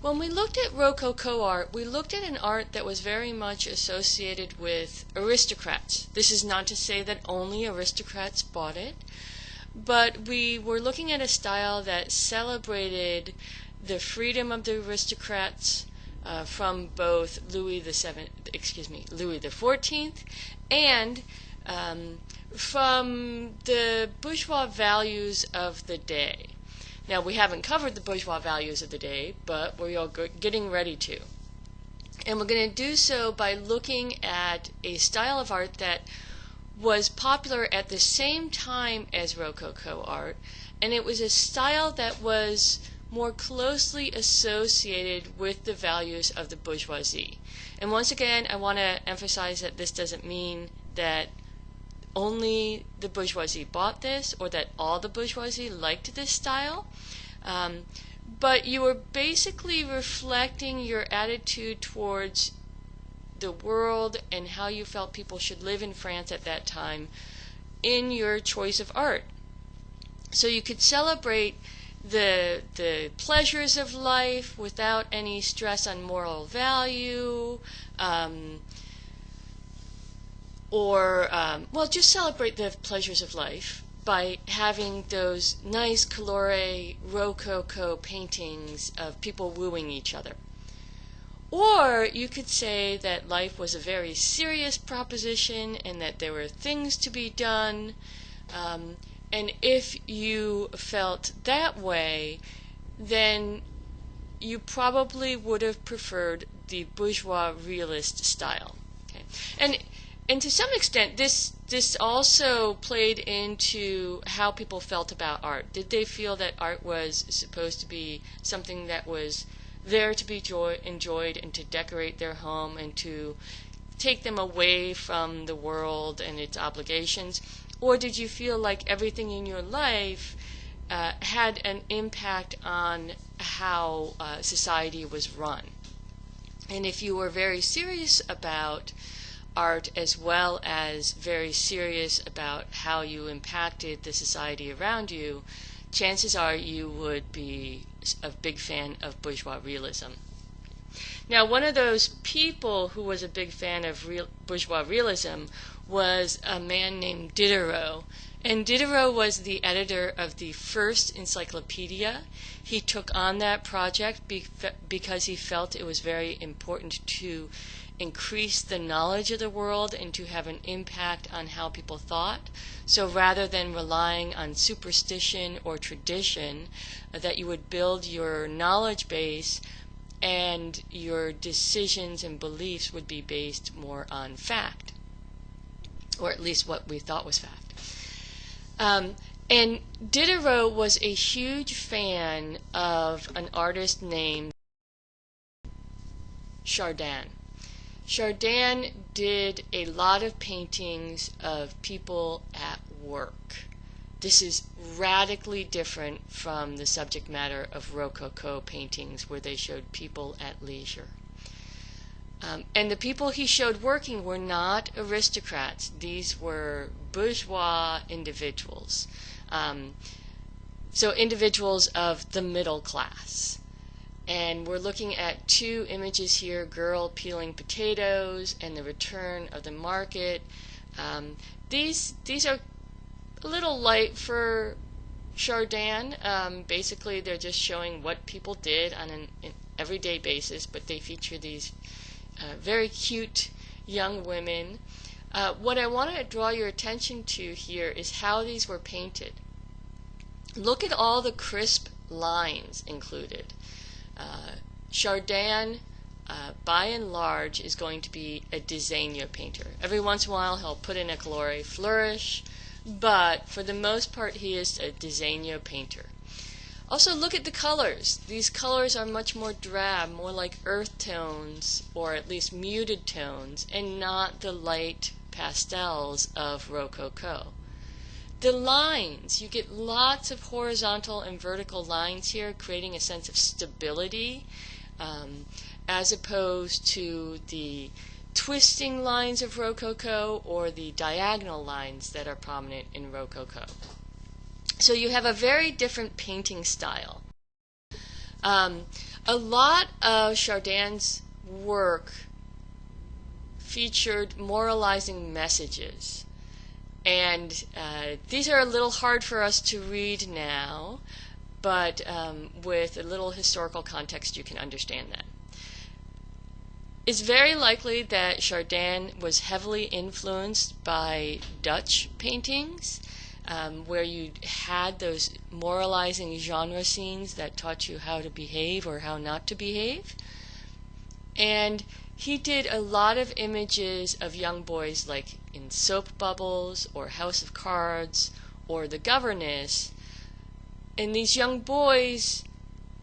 When we looked at Rococo art, we looked at an art that was very much associated with aristocrats. This is not to say that only aristocrats bought it, but we were looking at a style that celebrated the freedom of the aristocrats from both Louis the XIV, and from the bourgeois values of the day. Now, we haven't covered the bourgeois values of the day, but we are getting ready to. And we're going to do so by looking at a style of art that was popular at the same time as Rococo art, and it was a style that was more closely associated with the values of the bourgeoisie. And once again, I want to emphasize that this doesn't mean that only the bourgeoisie bought this or that all the bourgeoisie liked this style, but you were basically reflecting your attitude towards the world and how you felt people should live in France at that time in your choice of art. So you could celebrate the pleasures of life without any stress on moral value, well, just celebrate the pleasures of life by having those nice colore Rococo paintings of people wooing each other. Or you could say that life was a very serious proposition and that there were things to be done, and if you felt that way, then you probably would have preferred the bourgeois realist style. Okay? And to some extent, this also played into how people felt about art. Did they feel that art was supposed to be something that was there to be enjoyed and to decorate their home and to take them away from the world and its obligations? Or did you feel like everything in your life had an impact on how society was run? And if you were very serious about art as well as very serious about how you impacted the society around you, chances are you would be a big fan of bourgeois realism. Now, one of those people who was a big fan of bourgeois realism was a man named Diderot. And Diderot was the editor of the first encyclopedia. He took on that project because he felt it was very important to increase the knowledge of the world and to have an impact on how people thought. So rather than relying on superstition or tradition, that you would build your knowledge base and your decisions and beliefs would be based more on fact, or at least what we thought was fact. And Diderot was a huge fan of an artist named Chardin. Chardin did a lot of paintings of people at work. This is radically different from the subject matter of Rococo paintings where they showed people at leisure. And the people he showed working were not aristocrats. These were bourgeois individuals. So individuals of the middle class. And we're looking at two images here, girl peeling potatoes and the return of the market. These are a little light for Chardin. Basically, they're just showing what people did on an everyday basis, but they feature these very cute young women. What I want to draw your attention to here is how these were painted. Look at all the crisp lines included. Chardin, by and large, is going to be a disegno painter. Every once in a while he'll put in a colore flourish, but for the most part he is a disegno painter. Also, look at the colors. These colors are much more drab, more like earth tones, or at least muted tones, and not the light pastels of Rococo. The lines, you get lots of horizontal and vertical lines here, creating a sense of stability, as opposed to the twisting lines of Rococo or the diagonal lines that are prominent in Rococo. So you have a very different painting style. A lot of Chardin's work featured moralizing messages, and these are a little hard for us to read now, but with a little historical context you can understand that. It's very likely that Chardin was heavily influenced by Dutch paintings, where you had those moralizing genre scenes that taught you how to behave or how not to behave. And he did a lot of images of young boys like in Soap Bubbles or House of Cards or The Governess. And these young boys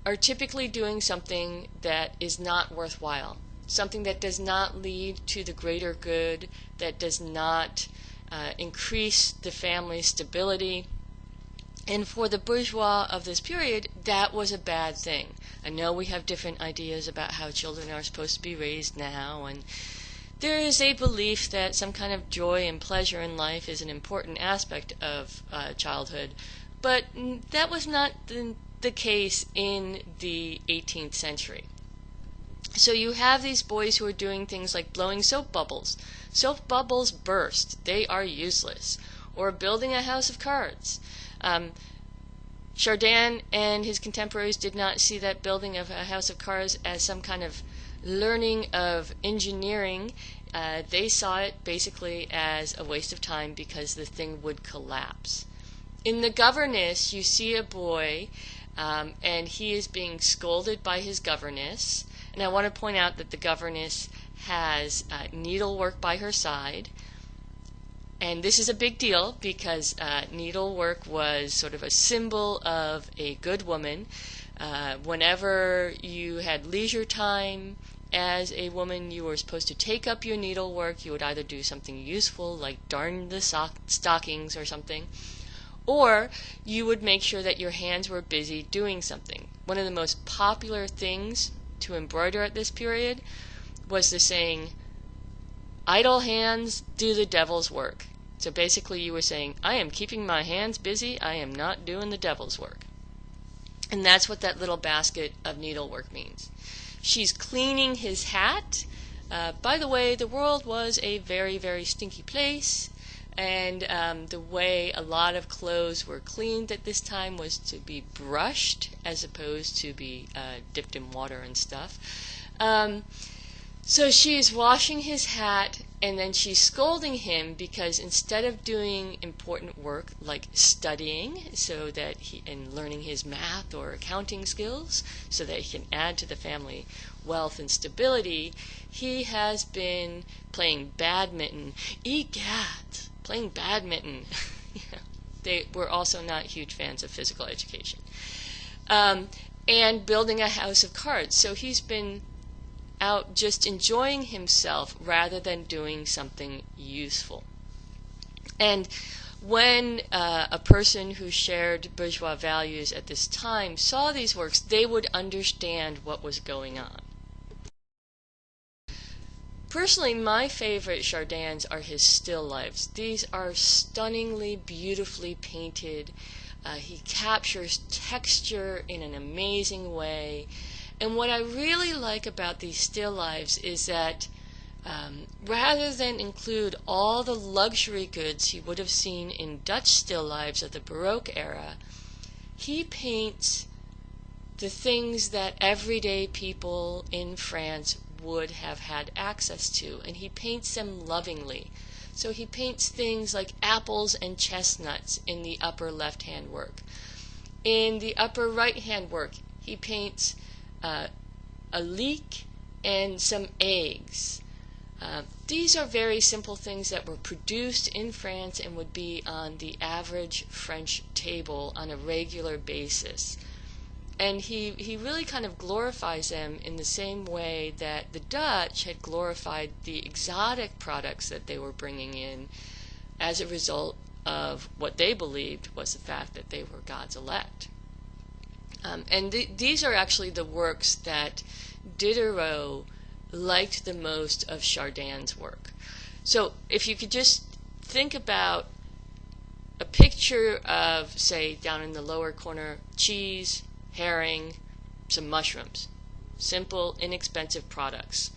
are typically doing something that is not worthwhile, something that does not lead to the greater good, that does not increase the family's stability. And for the bourgeois of this period, that was a bad thing. I know we have different ideas about how children are supposed to be raised now, and there is a belief that some kind of joy and pleasure in life is an important aspect of childhood, but that was not the case in the 18th century. So you have these boys who are doing things like blowing soap bubbles. Soap bubbles burst. They are useless. Or building a house of cards. Chardin and his contemporaries did not see that building of a house of cards as some kind of learning of engineering. They saw it basically as a waste of time because the thing would collapse. In The Governess, you see a boy, and he is being scolded by his governess. And I want to point out that the governess has needlework by her side. And this is a big deal because needlework was sort of a symbol of a good woman. Whenever you had leisure time as a woman, you were supposed to take up your needlework. You would either do something useful like darn the stockings or something, or you would make sure that your hands were busy doing something. One of the most popular things to embroider at this period was the saying, idle hands do the devil's work. So basically you were saying, I am keeping my hands busy, I am not doing the devil's work. And that's what that little basket of needlework means. She's cleaning his hat. By the way, the world was a very, very stinky place, and the way a lot of clothes were cleaned at this time was to be brushed as opposed to be dipped in water and stuff. So she's washing his hat, and then she's scolding him because instead of doing important work like studying so that and learning his math or accounting skills so that he can add to the family wealth and stability, he has been playing badminton. Egad, playing badminton. They were also not huge fans of physical education. And building a house of cards. So he's been out just enjoying himself rather than doing something useful. And when a person who shared bourgeois values at this time saw these works, they would understand what was going on. Personally, my favorite Chardins are his still lifes. These are stunningly, beautifully painted. He captures texture in an amazing way. And what I really like about these still lives is that rather than include all the luxury goods he would have seen in Dutch still lives of the Baroque era, he paints the things that everyday people in France would have had access to, and he paints them lovingly. So he paints things like apples and chestnuts in the upper left-hand work. In the upper right-hand work, he paints a leek and some eggs. These are very simple things that were produced in France and would be on the average French table on a regular basis. And he really kind of glorifies them in the same way that the Dutch had glorified the exotic products that they were bringing in as a result of what they believed was the fact that they were God's elect. And these are actually the works that Diderot liked the most of Chardin's work. So if you could just think about a picture of, say, down in the lower corner, cheese, herring, some mushrooms. Simple, inexpensive products.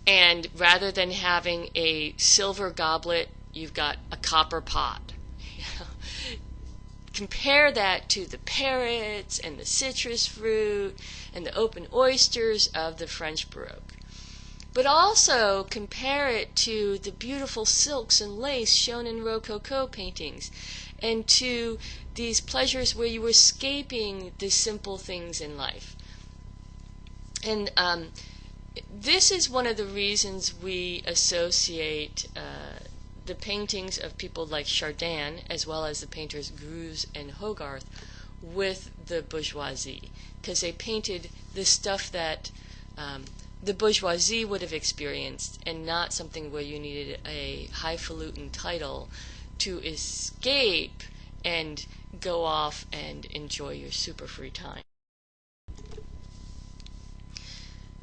And rather than having a silver goblet, you've got a copper pot. Compare that to the parrots and the citrus fruit and the open oysters of the French Baroque. But also compare it to the beautiful silks and lace shown in Rococo paintings, and to these pleasures where you were escaping the simple things in life. And this is one of the reasons we associate the paintings of people like Chardin, as well as the painters Greuze and Hogarth, with the bourgeoisie, because they painted the stuff that the bourgeoisie would have experienced, and not something where you needed a highfalutin title to escape and go off and enjoy your super free time.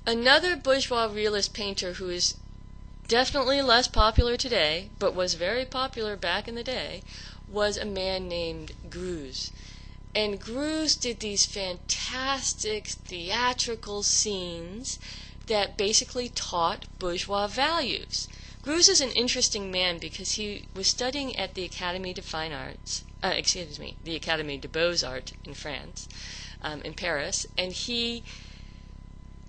Another bourgeois realist painter who is definitely less popular today, but was very popular back in the day, was a man named Greuze. And Greuze did these fantastic theatrical scenes that basically taught bourgeois values. Greuze is an interesting man because he was studying at the Académie de Fine Arts, the Académie de Beaux-Arts in France, in Paris, and he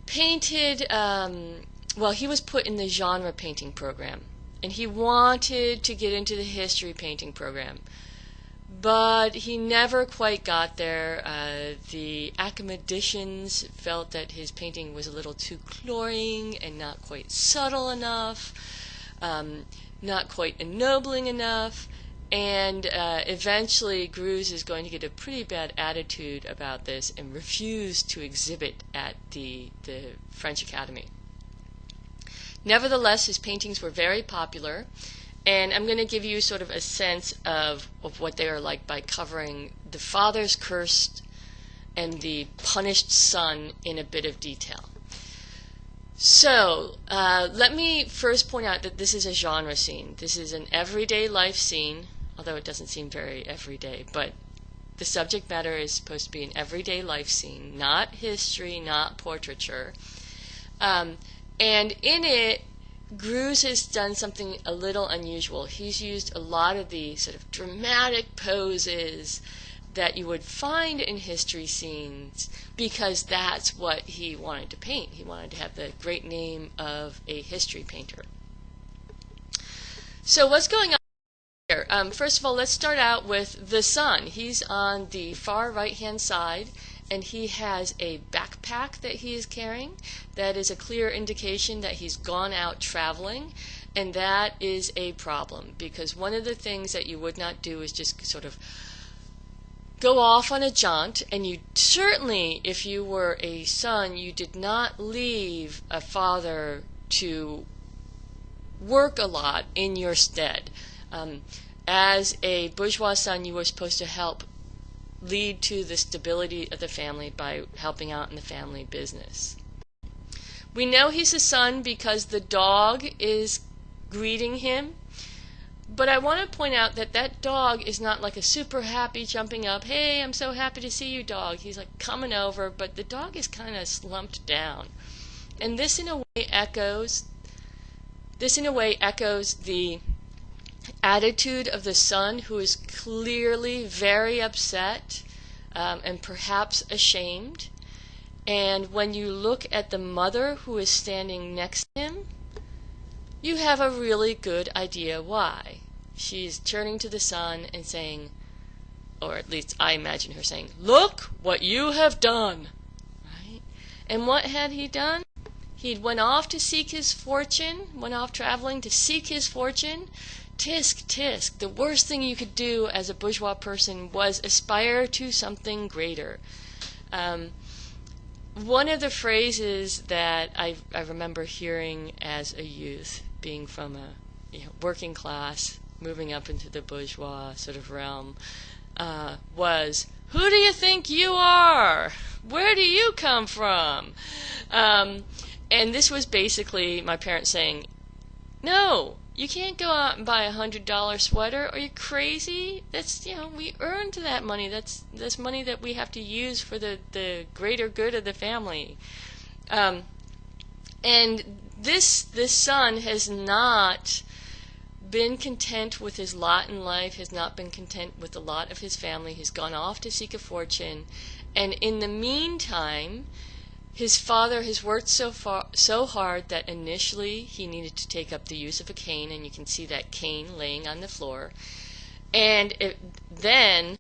painted, he was put in the genre painting program, and he wanted to get into the history painting program, but he never quite got there. The academicians felt that his painting was a little too cloying and not quite subtle enough, not quite ennobling enough, and eventually Greuze is going to get a pretty bad attitude about this and refuse to exhibit at the French Academy. Nevertheless, his paintings were very popular, and I'm going to give you sort of a sense of what they are like by covering the father's curse and the punished son in a bit of detail. So, let me first point out that this is a genre scene. This is an everyday life scene, although it doesn't seem very everyday, but the subject matter is supposed to be an everyday life scene, not history, not portraiture. And in it, Greuze has done something a little unusual. He's used a lot of the sort of dramatic poses that you would find in history scenes because that's what he wanted to paint. He wanted to have the great name of a history painter. So what's going on here? First of all, let's start out with the son. He's on the far right-hand side, and he has a backpack that he is carrying. That is a clear indication that he's gone out traveling, and that is a problem, because one of the things that you would not do is just sort of go off on a jaunt, and you certainly, if you were a son, you did not leave a father to work a lot in your stead. As a bourgeois son, you were supposed to help lead to the stability of the family by helping out in the family business. We know he's a son because the dog is greeting him, but I want to point out that that dog is not like a super happy jumping up, "Hey, I'm so happy to see you, dog." He's like coming over, but the dog is kind of slumped down. And this in a way echoes the attitude of the son, who is clearly very upset and perhaps ashamed. And when you look at the mother who is standing next to him, you have a really good idea why. She's turning to the son and saying, or at least I imagine her saying, "Look what you have done." Right? And what had he done? He went off to seek his fortune, went off traveling to seek his fortune. Tisk, tisk. The worst thing you could do as a bourgeois person was aspire to something greater. One of the phrases that I remember hearing as a youth, being from a working class, moving up into the bourgeois sort of realm, was, "Who do you think you are? Where do you come from?" And this was basically my parents saying, No, you can't go out and buy $100 sweater. Are you crazy? That's, we earned that money. That's money that we have to use for the greater good of the family. And this son has not been content with his lot in life, has not been content with the lot of his family. He's gone off to seek a fortune. And in the meantime, his father has worked so hard that initially he needed to take up the use of a cane, and you can see that cane laying on the floor. And then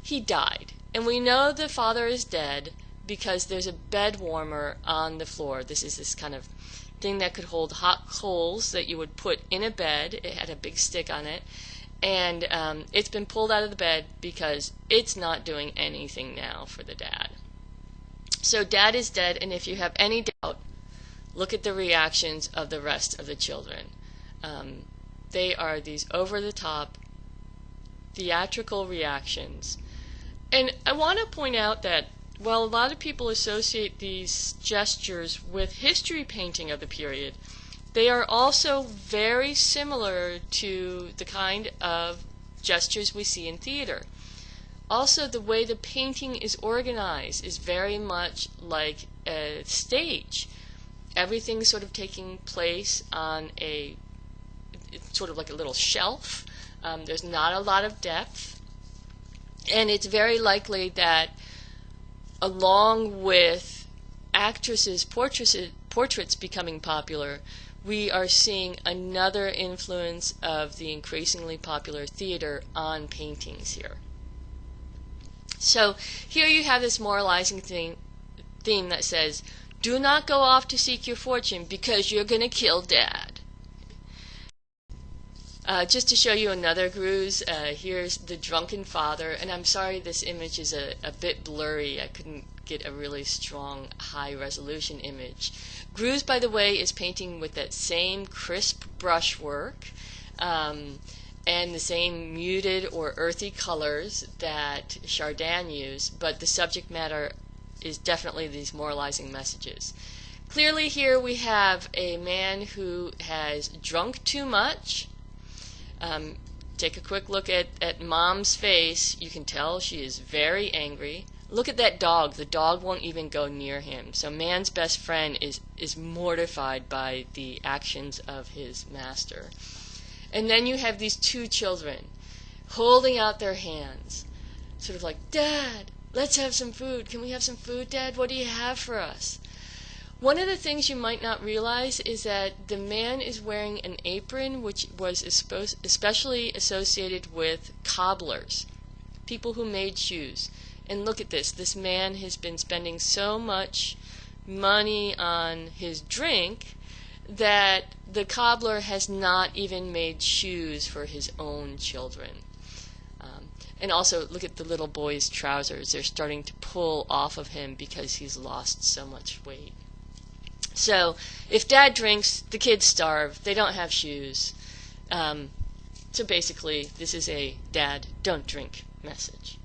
he died. And we know the father is dead because there's a bed warmer on the floor. This is this kind of thing that could hold hot coals that you would put in a bed. It had a big stick on it. And it's been pulled out of the bed because it's not doing anything now for the dad. So dad is dead, and if you have any doubt, look at the reactions of the rest of the children. They are these over-the-top, theatrical reactions. And I want to point out that while a lot of people associate these gestures with history painting of the period, they are also very similar to the kind of gestures we see in theater. Also, the way the painting is organized is very much like a stage. Everything's sort of taking place on it's sort of like a little shelf. There's not a lot of depth. And it's very likely that along with actresses' portraits becoming popular, we are seeing another influence of the increasingly popular theater on paintings here. So here you have this moralizing theme that says, do not go off to seek your fortune because you're going to kill dad. Just to show you another Greuze, here's the drunken father, and I'm sorry this image is a bit blurry. I couldn't get a really strong high resolution image. Greuze, by the way, is painting with that same crisp brushwork and the same muted or earthy colors that Chardin used, but the subject matter is definitely these moralizing messages. Clearly here we have a man who has drunk too much. Take a quick look at mom's face. You can tell she is very angry. Look at that dog. The dog won't even go near him. So man's best friend is mortified by the actions of his master. And then you have these two children holding out their hands, sort of like, Dad, let's have some food. Can we have some food, Dad? What do you have for us? One of the things you might not realize is that the man is wearing an apron which was especially associated with cobblers, people who made shoes. And look at this. This man has been spending so much money on his drink that the cobbler has not even made shoes for his own children. And also, look at the little boy's trousers. They're starting to pull off of him because he's lost so much weight. So, if dad drinks, the kids starve. They don't have shoes. So basically, this is a dad, don't drink message.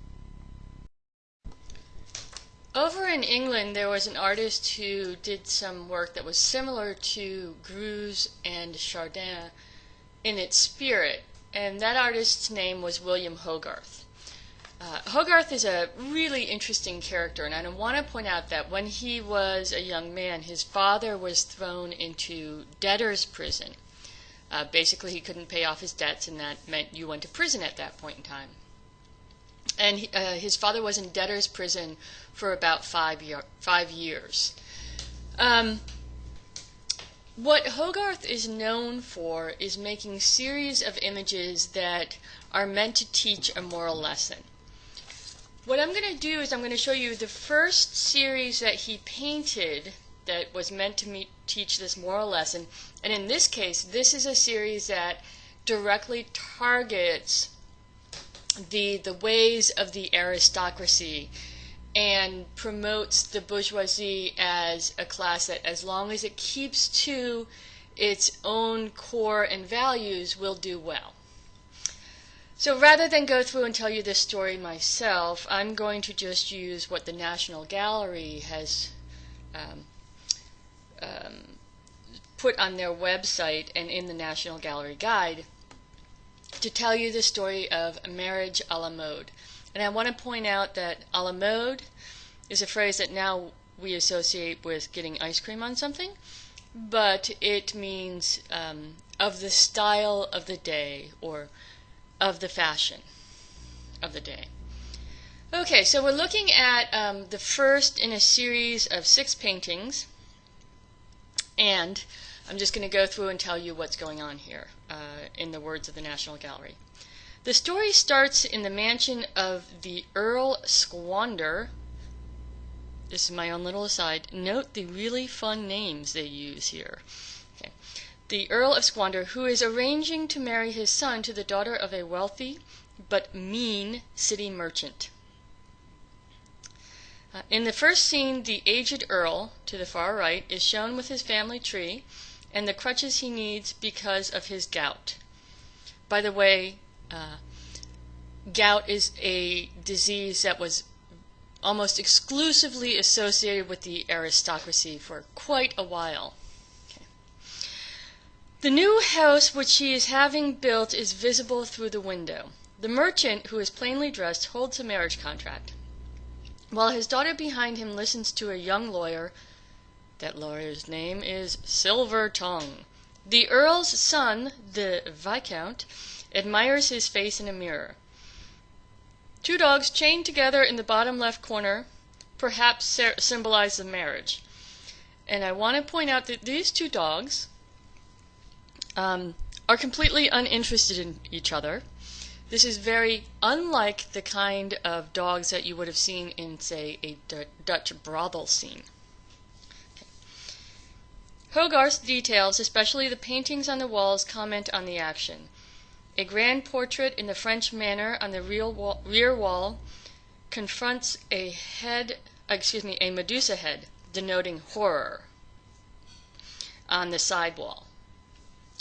Over in England, there was an artist who did some work that was similar to Greuze and Chardin in its spirit, and that artist's name was William Hogarth. Hogarth is a really interesting character, and I want to point out that when he was a young man, his father was thrown into debtor's prison. Basically, he couldn't pay off his debts, and that meant you went to prison at that point in time. And his father was in debtor's prison for about 5 years. What Hogarth is known for is making series of images that are meant to teach a moral lesson. What I'm going to do is I'm going to show you the first series that he painted that was meant to teach this moral lesson. And in this case, this is a series that directly targets the ways of the aristocracy and promotes the bourgeoisie as a class that, as long as it keeps to its own core and values, will do well. So rather than go through and tell you this story myself, I'm going to just use what the National Gallery has put on their website and in the National Gallery Guide to tell you the story of marriage a la mode. And I want to point out that a la mode is a phrase that now we associate with getting ice cream on something, but it means of the style of the day or of the fashion of the day. Okay, so we're looking at the first in a series of 6 paintings, and I'm just going to go through and tell you what's going on here in the words of the National Gallery. The story starts in the mansion of the Earl Squander. This is my own little aside. Note the really fun names they use here. Okay. The Earl of Squander, who is arranging to marry his son to the daughter of a wealthy but mean city merchant. In the first scene, the aged Earl, to the far right, is shown with his family tree and the crutches he needs because of his gout. By the way, gout is a disease that was almost exclusively associated with the aristocracy for quite a while. Okay. The new house which he is having built is visible through the window. The merchant, who is plainly dressed, holds a marriage contract, while his daughter behind him listens to a young lawyer. That lawyer's name is Silver Tongue. The Earl's son, the Viscount, admires his face in a mirror. 2 dogs chained together in the bottom left corner perhaps symbolize the marriage. And I want to point out that these 2 dogs are completely uninterested in each other. This is very unlike the kind of dogs that you would have seen in, say, a Dutch brothel scene. Okay. Hogarth's details, especially the paintings on the walls, comment on the action. A grand portrait in the French manner on the rear wall confronts a Medusa head, denoting horror, on the side wall.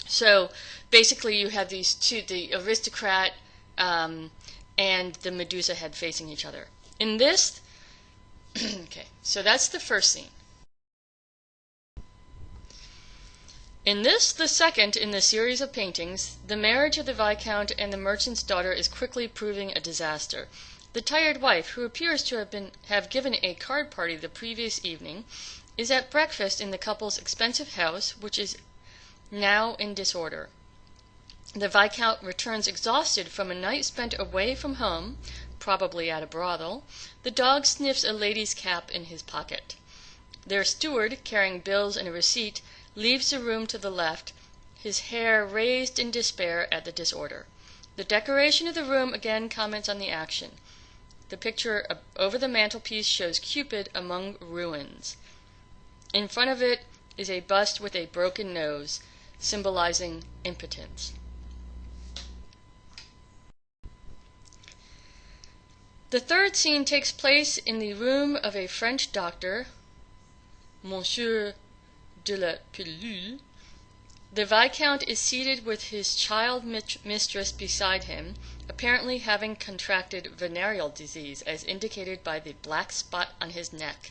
So basically you have these 2, the aristocrat and the Medusa head facing each other. In this, okay, so that's the first scene. In this, the second in the series of paintings, the marriage of the Viscount and the merchant's daughter is quickly proving a disaster. The tired wife, who appears to have given a card party the previous evening, is at breakfast in the couple's expensive house, which is now in disorder. The Viscount returns exhausted from a night spent away from home, probably at a brothel. The dog sniffs a lady's cap in his pocket. Their steward, carrying bills and a receipt, leaves the room to the left, his hair raised in despair at the disorder. The decoration of the room again comments on the action. The picture over the mantelpiece shows Cupid among ruins. In front of it is a bust with a broken nose, symbolizing impotence. The third scene takes place in the room of a French doctor, Monsieur de la Pilule. The Viscount is seated with his child mistress beside him, apparently having contracted venereal disease, as indicated by the black spot on his neck.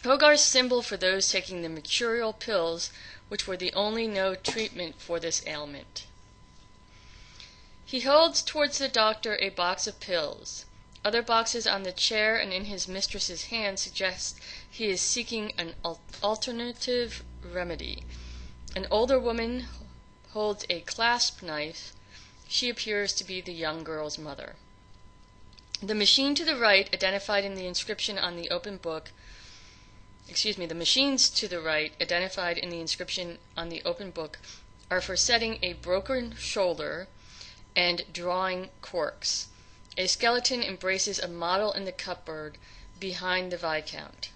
Hogarth's symbol for those taking the mercurial pills, which were the only known treatment for this ailment. He holds towards the doctor a box of pills. Other boxes on the chair and in his mistress's hand suggest he is seeking an alternative remedy. An older woman holds a clasp knife. She appears to be the young girl's mother. The machine to the right, identified in the inscription on the open book, the machines to the right, identified in the inscription on the open book, are for setting a broken shoulder and drawing corks. A skeleton embraces a model in the cupboard behind the Viscount.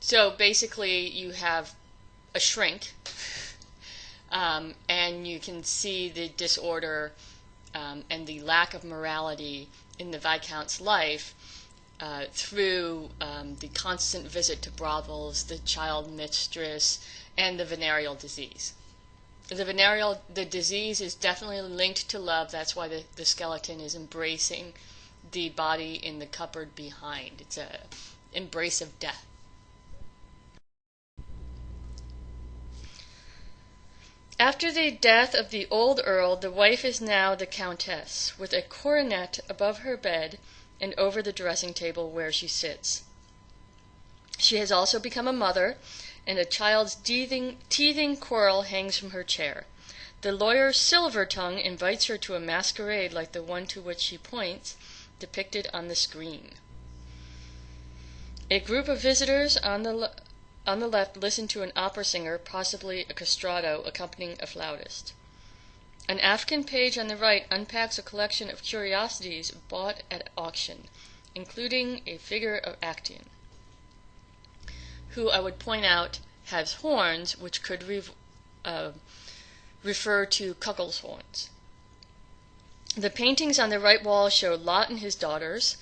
So basically you have a shrink, and you can see the disorder and the lack of morality in the Viscount's life through the constant visit to brothels, the child mistress, and the venereal disease. The disease is definitely linked to love. That's why the skeleton is embracing the body in the cupboard behind. It's an embrace of death. After the death of the old earl, the wife is now the countess, with a coronet above her bed and over the dressing table where she sits. She has also become a mother, and a child's teething quarrel hangs from her chair. The lawyer Silvertongue invites her to a masquerade like the one to which she points, depicted on the screen. A group of visitors on the left listen to an opera singer, possibly a castrato, accompanying a flautist. An African page on the right unpacks a collection of curiosities bought at auction, including a figure of Actaeon, who I would point out has horns, which could refer to Cuckold's horns. The paintings on the right wall show Lot and his daughters,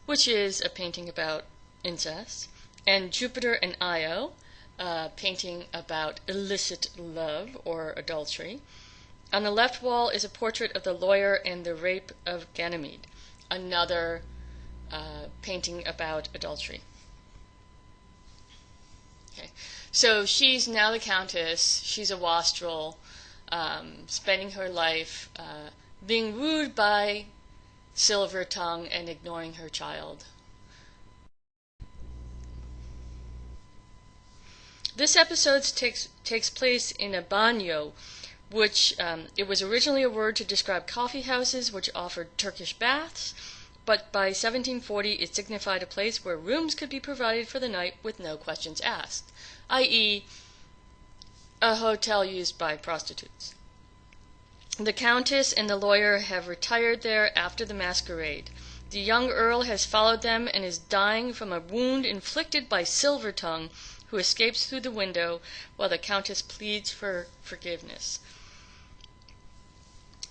which is a painting about incest, and Jupiter and Io, a painting about illicit love or adultery. On the left wall is a portrait of the lawyer and the rape of Ganymede, another painting about adultery. Okay. So she's now the countess. She's a wastrel, spending her life being wooed by Silvertongue and ignoring her child. This episode takes place in a bagnio, which it was originally a word to describe coffee houses which offered Turkish baths, but by 1740 it signified a place where rooms could be provided for the night with no questions asked, i.e., a hotel used by prostitutes. The countess and the lawyer have retired there after the masquerade. The young earl has followed them and is dying from a wound inflicted by Silvertongue, who escapes through the window while the countess pleads for forgiveness.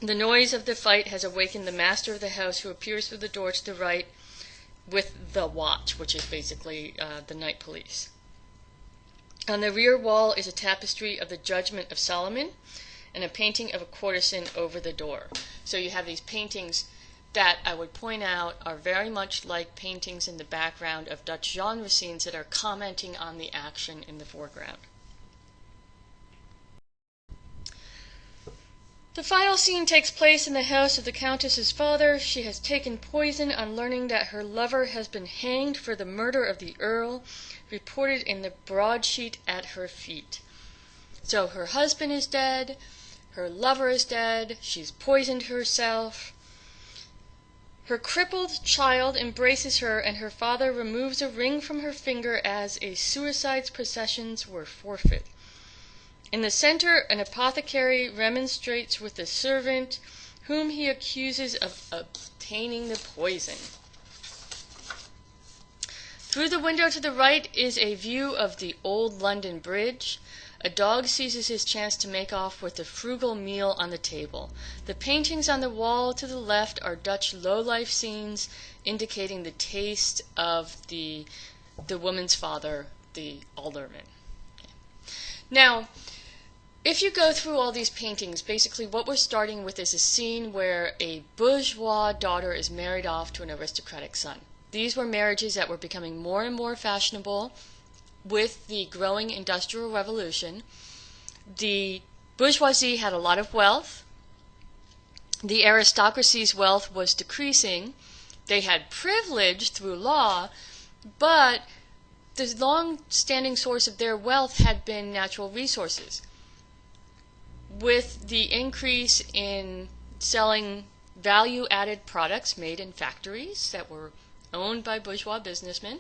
The noise of the fight has awakened the master of the house, who appears through the door to the right with the watch, which is basically the night police. On the rear wall is a tapestry of the Judgment of Solomon and a painting of a courtesan over the door. So you have these paintings that I would point out are very much like paintings in the background of Dutch genre scenes that are commenting on the action in the foreground. The final scene takes place in the house of the Countess's father. She has taken poison on learning that her lover has been hanged for the murder of the Earl, reported in the broadsheet at her feet. So her husband is dead, her lover is dead, she's poisoned herself. Her crippled child embraces her, and her father removes a ring from her finger as a suicide's possessions were forfeit. In the center, an apothecary remonstrates with the servant, whom he accuses of obtaining the poison. Through the window to the right is a view of the old London Bridge. A dog seizes his chance to make off with the frugal meal on the table. The paintings on the wall to the left are Dutch low-life scenes, indicating the taste of the woman's father, the alderman. Okay. Now, if you go through all these paintings, basically what we're starting with is a scene where a bourgeois daughter is married off to an aristocratic son. These were marriages that were becoming more and more fashionable with the growing Industrial Revolution. The bourgeoisie had a lot of wealth. The aristocracy's wealth was decreasing. They had privilege through law, but the long-standing source of their wealth had been natural resources. With the increase in selling value-added products made in factories that were owned by bourgeois businessmen,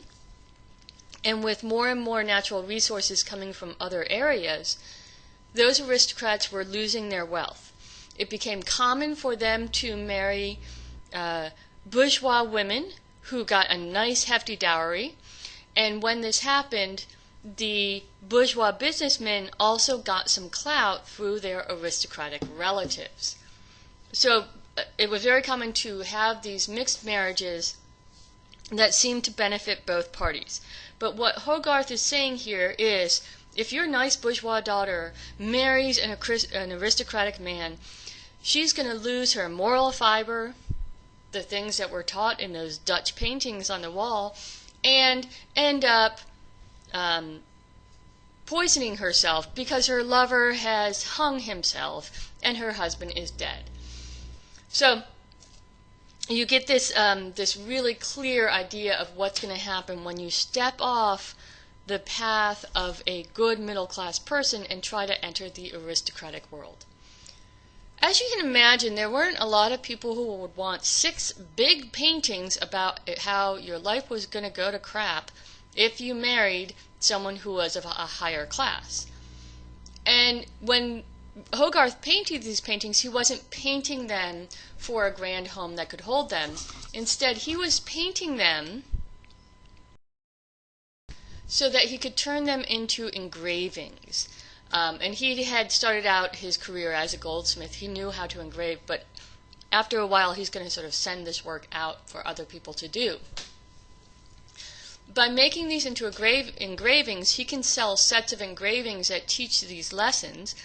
and with more and more natural resources coming from other areas, those aristocrats were losing their wealth. It became common for them to marry bourgeois women who got a nice hefty dowry, and when this happened, the bourgeois businessmen also got some clout through their aristocratic relatives. So it was very common to have these mixed marriages that seemed to benefit both parties. But what Hogarth is saying here is, if your nice bourgeois daughter marries an aristocratic man, she's going to lose her moral fiber, the things that were taught in those Dutch paintings on the wall, and end up poisoning herself because her lover has hung himself and her husband is dead. So you get this this really clear idea of what's going to happen when you step off the path of a good middle-class person and try to enter the aristocratic world. As you can imagine, there weren't a lot of people who would want 6 big paintings about how your life was going to go to crap if you married someone who was of a higher class. And when Hogarth painted these paintings, he wasn't painting them for a grand home that could hold them. Instead, he was painting them so that he could turn them into engravings. And he had started out his career as a goldsmith. He knew how to engrave, but after a while he's going to sort of send this work out for other people to do. By making these into engravings, he can sell sets of engravings that teach these lessons.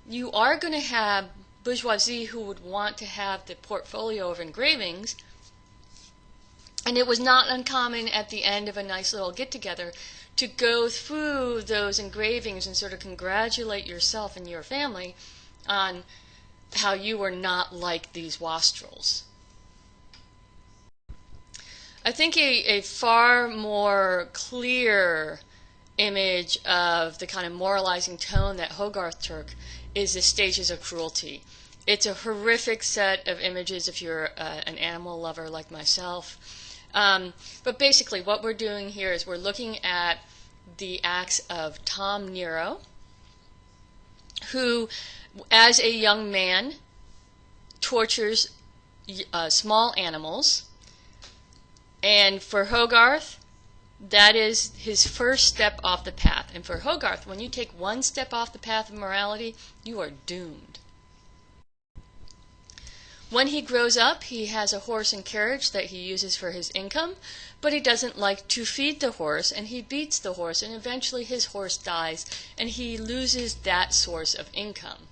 You are going to have bourgeoisie who would want to have the portfolio of engravings, and it was not uncommon at the end of a nice little get-together to go through those engravings and sort of congratulate yourself and your family on how you were not like these wastrels. I think a far more clear image of the kind of moralizing tone that Hogarth took is the Stages of Cruelty. It's a horrific set of images if you're an animal lover like myself. But basically what we're doing here is we're looking at the acts of Tom Nero, who, as a young man, tortures small animals. And for Hogarth, that is his first step off the path. And for Hogarth, when you take one step off the path of morality, you are doomed. When he grows up, he has a horse and carriage that he uses for his income, but he doesn't like to feed the horse, and he beats the horse, and eventually his horse dies, and he loses that source of income.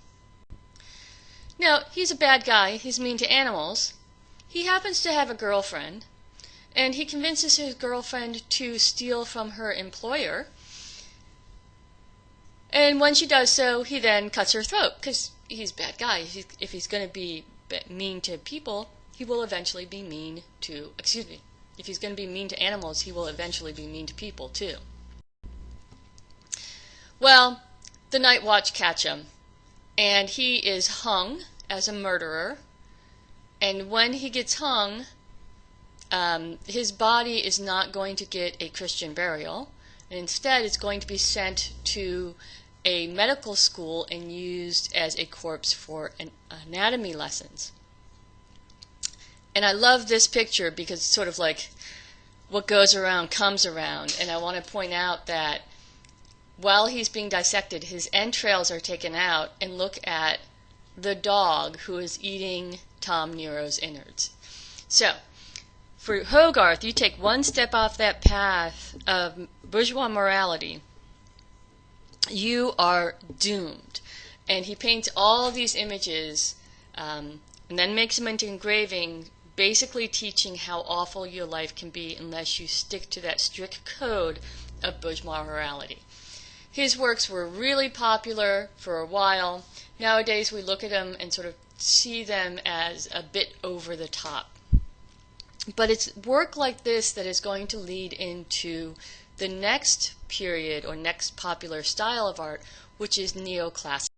Now, he's a bad guy. He's mean to animals. He happens to have a girlfriend, and he convinces his girlfriend to steal from her employer. And when she does so, he then cuts her throat, because he's a bad guy. If he's going to be mean to people, he will eventually be mean to, if he's going to be mean to animals, he will eventually be mean to people too. Well, the Night Watch catch him, and he is hung as a murderer, and when he gets hung, his body is not going to get a Christian burial, and instead it's going to be sent to a medical school and used as a corpse for anatomy lessons. And I love this picture because it's sort of like what goes around comes around, and I want to point out that while he's being dissected, his entrails are taken out, and look at the dog who is eating Tom Nero's innards. So, for Hogarth, you take one step off that path of bourgeois morality, you are doomed. And he paints all these images and then makes them into engraving, basically teaching how awful your life can be unless you stick to that strict code of bourgeois morality. His works were really popular for a while. Nowadays we look at them and sort of see them as a bit over the top. But it's work like this that is going to lead into the next period or next popular style of art, which is neoclassicism.